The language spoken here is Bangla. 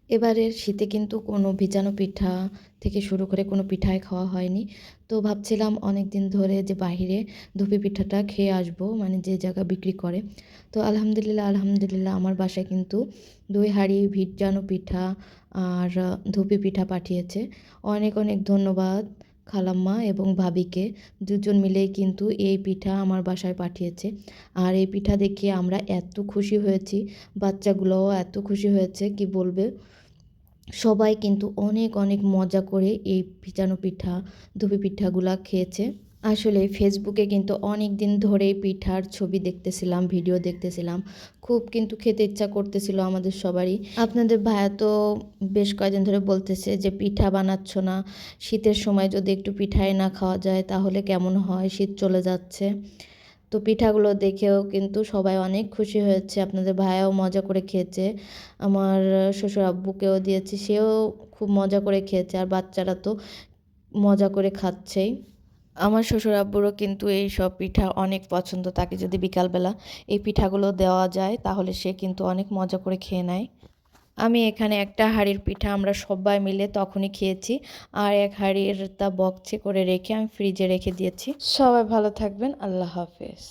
এবারের শীতে কিন্তু কোনো ভিজানো পিঠা থেকে শুরু করে কোনো পিঠাই খাওয়া হয়নি। তো ভাবছিলাম অনেক দিন ধরে যে বাহিরে ধুপি পিঠাটা খেয়ে আসবো, মানে যে জায়গায় বিক্রি করে। তো আলহামদুলিল্লাহ আমার বাসায় কিন্তু ২ হাঁড়ি ভিজানো পিঠা আর ধুপি পিঠা পাঠিয়েছে। অনেক অনেক ধন্যবাদ খালাম্মা এবং ভাবিকে। দুজন মিলেই কিন্তু এই পিঠা আমার বাসায় পাঠিয়েছে। আর এই পিঠা দেখে আমরা এত খুশি হয়েছি, বাচ্চাগুলোও এত খুশি হয়েছে কি বলবে। সবাই কিন্তু অনেক অনেক মজা করে এই ভিজানো পিঠা, ধুপি পিঠাগুলা খেয়েছে। আসলে ফেসবুকে কিন্তু অনেক দিন ধরেই পিঠার ছবি দেখতেছিলাম, ভিডিও দেখতেছিলাম। খুব কিন্তু খেতে ইচ্ছা করতেছিল আমাদের সবারই। আপনাদের ভাইয়া তো বেশ কয়েকদিন ধরে বলতেছে যে পিঠা বানাচ্ছ না, শীতের সময় যদি একটু পিঠাই না খাওয়া যায় তাহলে কেমন হয়, শীত চলে যাচ্ছে। তো পিঠাগুলো দেখেও কিন্তু সবাই অনেক খুশি হয়েছে, আপনাদের ভাইয়াও মজা করে খেয়েছে। আমার শ্বশুর আব্বুকেও দিয়েছি, সেও খুব মজা করে খেয়েছে। আর বাচ্চারা তো মজা করে খাচ্ছেই। আমার শ্বশুর আব্বুরও কিন্তু এই সব পিঠা অনেক পছন্দ। তাকে যদি বিকালবেলা এই পিঠাগুলো দেওয়া যায় তাহলে সে কিন্তু অনেক মজা করে খেয়ে নেয়। আমি এখানে একটা হাঁড়ির পিঠা আমরা সবাই মিলে তখনই খেয়েছি। আর এক হাঁড়ির তা বক্সে করে রেখে আমি ফ্রিজে রেখে দিয়েছি। সবাই ভালো থাকবেন। আল্লাহ হাফেজ।